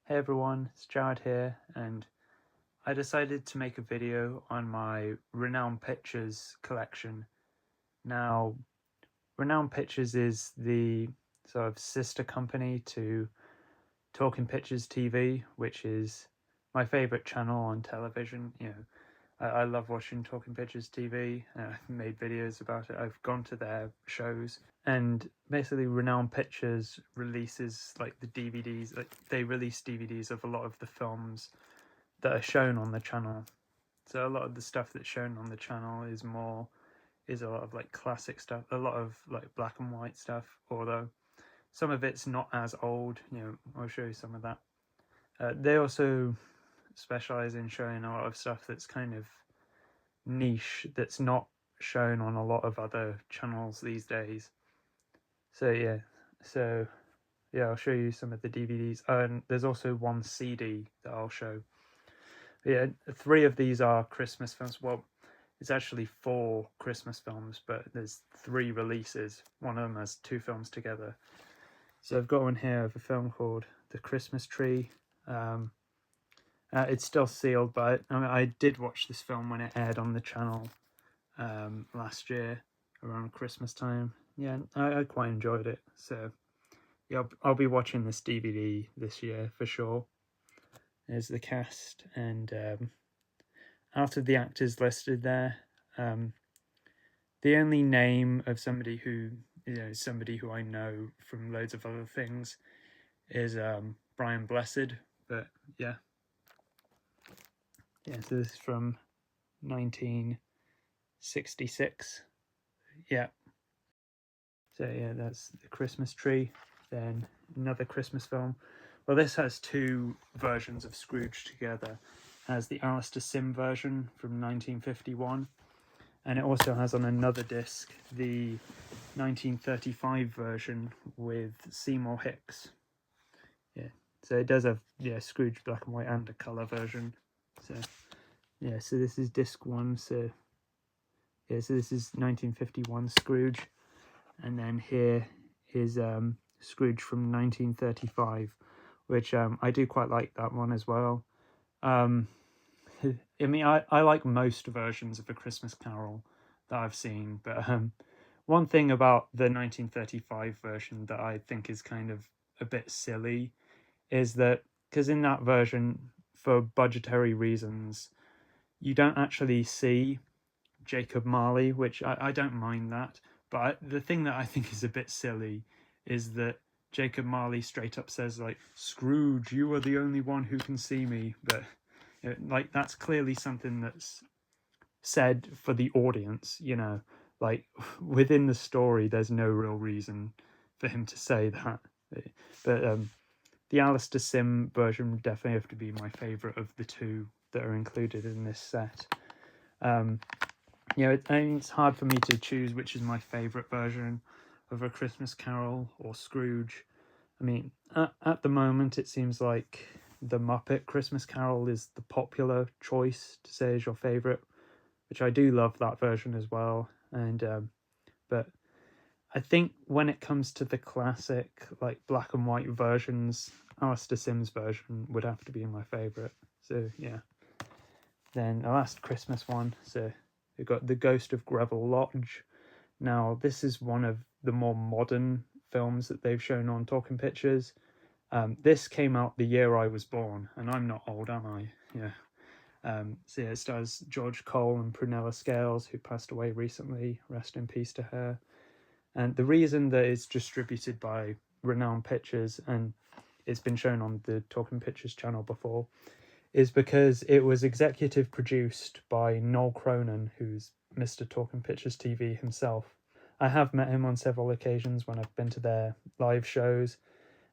Hey everyone, it's Jared here, and I decided to make a video on my Renown Pictures collection. Now, Renown Pictures is the sort of sister company to Talking Pictures TV, which is my favorite channel on television. I love watching Talking Pictures TV. I've made videos about it. I've gone to their shows, and basically Renown Pictures releases like the DVDs. Like they release DVDs of a lot of the films that are shown on the channel. So a lot of the stuff that's shown on the channel is a lot of like classic stuff, a lot of like black and white stuff. Although some of it's not as old. I'll show you some of that. They also specialize in showing a lot of stuff that's kind of niche, that's not shown on a lot of other channels these days. So I'll show you some of the DVDs, and there's also one CD that I'll show. Yeah, 3 of these are Christmas films. Well, it's actually 4 Christmas films, but there's 3 releases. One of them has 2 films together. So I've got one here of a film called The Christmas Tree. It's still sealed, but I did watch this film when it aired on the channel last year around Christmas time. Yeah, I quite enjoyed it. So yeah, I'll be watching this DVD this year for sure. There's the cast, and out of the actors listed there, the only name of somebody who I know from loads of other things is Brian Blessed. But yeah, so this is from 1966. Yeah. So yeah, that's The Christmas Tree. Then another Christmas film. Well, this has 2 versions of Scrooge together. It has the Alistair Sim version from 1951, and it also has on another disc the 1935 version with Seymour Hicks. Yeah, so it does have Scrooge black and white and a colour version. So yeah, so this is disc 1. So yeah, so this is 1951 Scrooge, and then here is Scrooge from 1935, which I do quite like that one as well. I mean, I like most versions of A Christmas Carol that I've seen, but one thing about the 1935 version that I think is kind of a bit silly is that, because in that version, for budgetary reasons, you don't actually see Jacob Marley, which I don't mind that. But the thing that I think is a bit silly is that Jacob Marley straight up says, like, Scrooge, you are the only one who can see me. But like, that's clearly something that's said for the audience, like within the story there's no real reason for him to say that. But the Alistair Sim version would definitely have to be my favorite of the 2 that are included in this set. I mean, it's hard for me to choose which is my favorite version of A Christmas Carol or Scrooge. I mean, at the moment it seems like the Muppet Christmas Carol is the popular choice to say is your favorite, which I do love that version as well. And but I think when it comes to the classic like black and white versions, Alistair Sim's version would have to be my favorite. So yeah. Then the last Christmas one, so we've got The Ghost of Greville Lodge. Now this is one of the more modern films that they've shown on Talking Pictures. This came out the year I was born, and I'm not old, am I? Yeah. So yeah, it stars George Cole and Prunella Scales, who passed away recently. Rest in peace to her. And the reason that it's distributed by Renown Pictures and it's been shown on the Talking Pictures channel before is because it was executive produced by Noel Cronin, who's Mr. Talking Pictures TV himself. I have met him on several occasions when I've been to their live shows.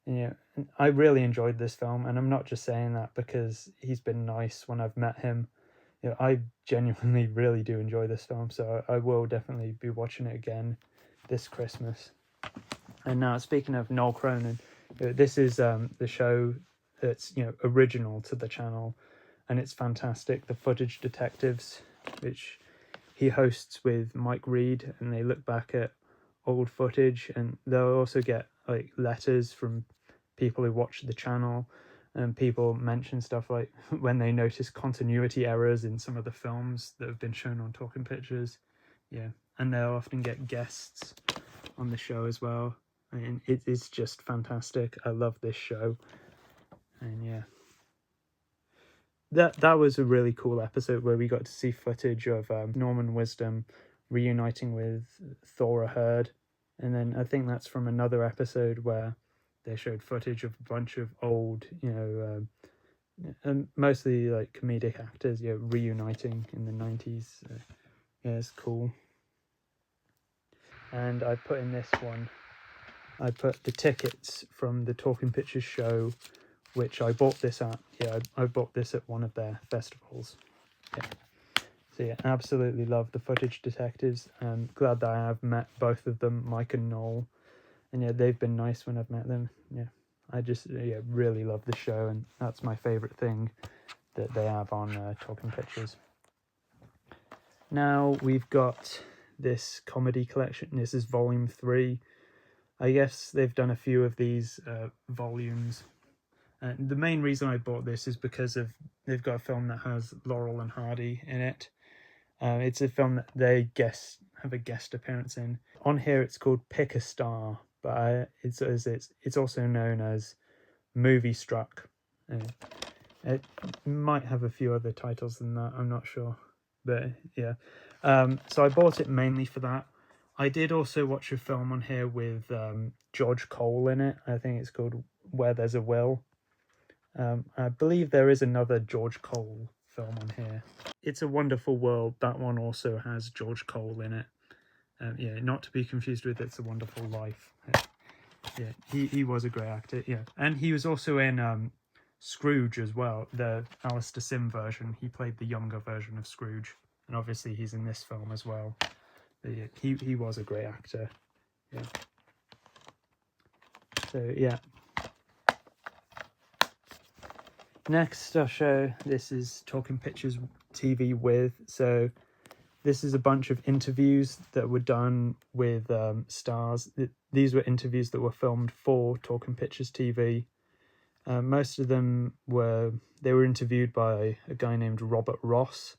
And, I really enjoyed this film, and I'm not just saying that because he's been nice when I've met him. I genuinely really do enjoy this film, so I will definitely be watching it again this Christmas. And now, speaking of Noel Cronin, this is the show that's original to the channel, and it's fantastic. The Footage Detectives, which he hosts with Mike Reed, and they look back at old footage, and they'll also get like letters from people who watch the channel, And people mention stuff like when they notice continuity errors in some of the films that have been shown on Talking Pictures. Yeah, and they'll often get guests on the show as well. I mean, it is just fantastic. I love this show. And yeah, that was a really cool episode where we got to see footage of Norman Wisdom reuniting with Thora Hird. And then I think that's from another episode where they showed footage of a bunch of old, and mostly like comedic actors, reuniting in the 90s. Yeah, it's cool. And I put in this one, I put the tickets from the Talking Pictures show, which I bought this at. Yeah, I bought this at one of their festivals. Yeah. So yeah, absolutely love the Footage Detectives. I'm glad that I have met both of them, Mike and Noel. And yeah, they've been nice when I've met them. Yeah, I just really love the show, and that's my favourite thing that they have on Talking Pictures. Now we've got this comedy collection. This is volume 3. I guess they've done a few of these volumes. And the main reason I bought this is because they've got a film that has Laurel and Hardy in it. It's a film that they have a guest appearance in. On here it's called Pick a Star, but it's also known as Movie Struck. It might have a few other titles than that, I'm not sure. But yeah, so I bought it mainly for that. I did also watch a film on here with George Cole in it. I think it's called Where There's a Will. I believe there is another George Cole film on here. It's a Wonderful World. That one also has George Cole in it. Yeah, not to be confused with It's a Wonderful Life. Yeah, he was a great actor. Yeah, and he was also in Scrooge as well, the Alistair Sim version. He played the younger version of Scrooge, and obviously he's in this film as well. But yeah, he was a great actor. Yeah. So yeah. Next I'll show, this is Talking Pictures TV with. So this is a bunch of interviews that were done with stars. These were interviews that were filmed for Talking Pictures TV. Most of them were interviewed by a guy named Robert Ross.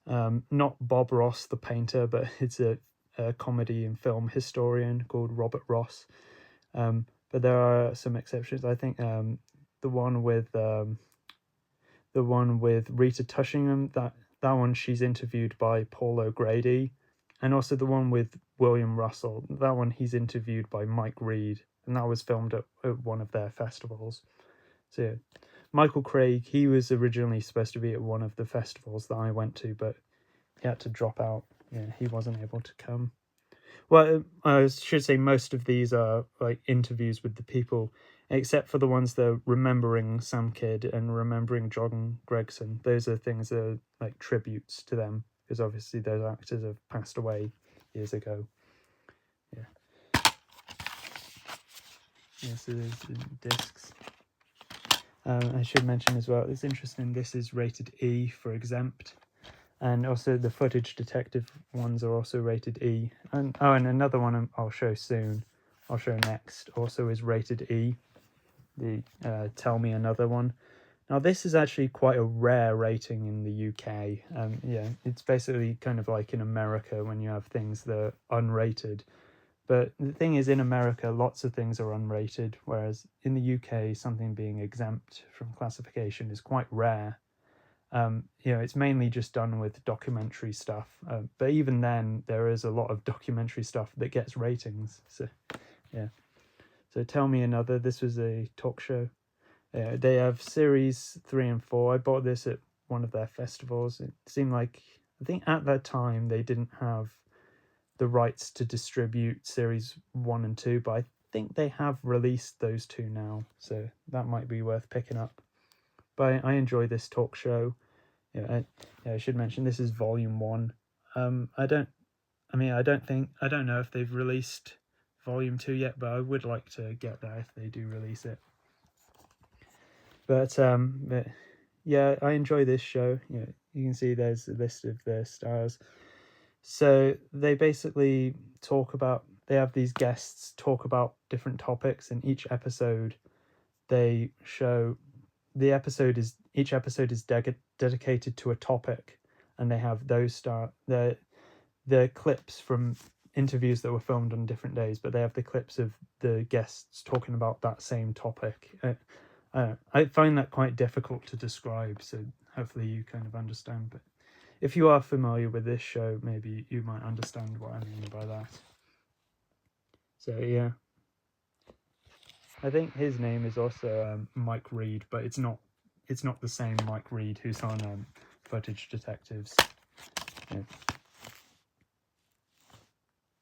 Not Bob Ross, the painter, but it's a comedy and film historian called Robert Ross. But there are some exceptions. I think the one with Rita Tushingham, that one she's interviewed by Paul O'Grady, and also the one with William Russell, that one he's interviewed by Mike Reed, and that was filmed at one of their festivals. So yeah. Michael Craig, he was originally supposed to be at one of the festivals that I went to, but he had to drop out. Yeah, he wasn't able to come. Well, I should say most of these are like interviews with the people, except for the ones that are remembering Sam Kidd and remembering John Gregson. Those are things that are like tributes to them, because obviously those actors have passed away years ago. Yeah. Yeah, so there's discs. I should mention as well, it's interesting, this is rated E for exempt. And also the Footage Detective ones are also rated E. And another one I'll show soon, I'll show next, also is rated E. The Tell Me Another one. Now this is actually quite a rare rating in the UK. Yeah, it's basically kind of like in America when you have things that are unrated. But the thing is, in America, lots of things are unrated, whereas in the UK, something being exempt from classification is quite rare. It's mainly just done with documentary stuff. But even then, there is a lot of documentary stuff that gets ratings. So, yeah. So Tell Me Another, this was a talk show. They have series 3 and 4. I bought this at one of their festivals. It seemed like, I think at that time, they didn't have the rights to distribute series 1 and 2, but I think they have released those 2 now, so that might be worth picking up. But I enjoy this talk show. I should mention this is volume 1. I don't know if they've released volume 2 yet, but I would like to get that if they do release it. But yeah, I enjoy this show. You can see there's a list of the stars. So they basically they have these guests talk about different topics. In each episode, they show each episode is dedicated to a topic, and they have the clips from interviews that were filmed on different days, but they have the clips of the guests talking about that same topic. I find that quite difficult to describe, so hopefully you kind of understand. But if you are familiar with this show, maybe you might understand what I mean by that. So yeah, I think his name is also Mike Reed, but it's not the same Mike Reed who's on Footage Detectives. Yeah.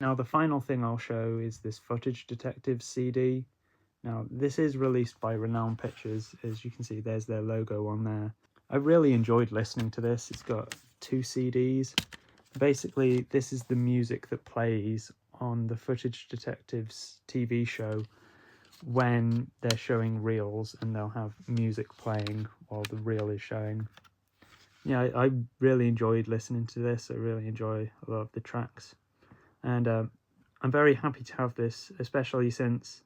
Now the final thing I'll show is this Footage Detectives CD. Now this is released by Renown Pictures. As you can see, there's their logo on there. I really enjoyed listening to this. It's got 2 CDs. Basically, this is the music that plays on the Footage Detectives TV show when they're showing reels, and they'll have music playing while the reel is showing. Yeah, I really enjoyed listening to this. I really enjoy a lot of the tracks. And I'm very happy to have this, especially since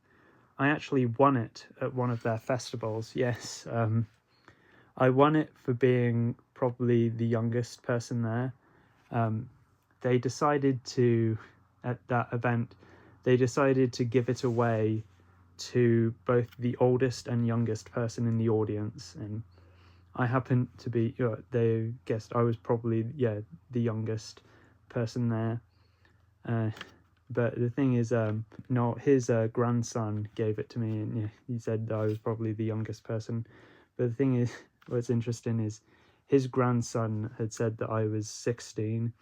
I actually won it at one of their festivals. Yes, I won it for being probably the youngest person there. They decided to, at that event, they decided to give it away to both the oldest and youngest person in the audience. And I happened to be, they guessed I was probably, the youngest person there. But the thing is, no, his grandson gave it to me, and he said that I was probably the youngest person. But the thing is, what's interesting is his grandson had said that I was 16.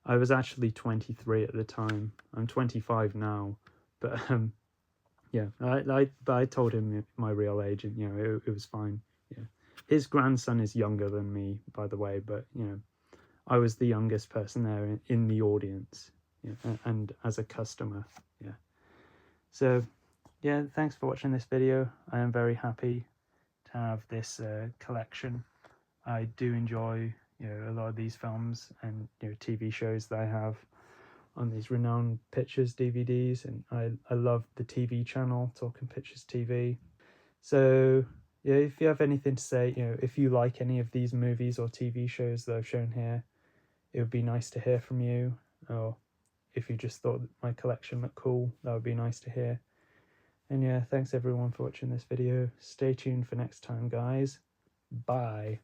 I was actually 23 at the time. I'm 25 now, but I told him my real age, and it was fine. Yeah, his grandson is younger than me, by the way, but I was the youngest person there in the audience. Yeah, and as a customer. Yeah, so yeah, thanks for watching this video. I am very happy to have this collection. I do enjoy a lot of these films and TV shows that I have on these Renown Pictures DVDs, and I love the TV channel Talking Pictures TV. So yeah, if you have anything to say, if you like any of these movies or TV shows that I've shown here, it would be nice to hear from you. Or if you just thought my collection looked cool, that would be nice to hear. And yeah, thanks everyone for watching this video. Stay tuned for next time, guys. Bye.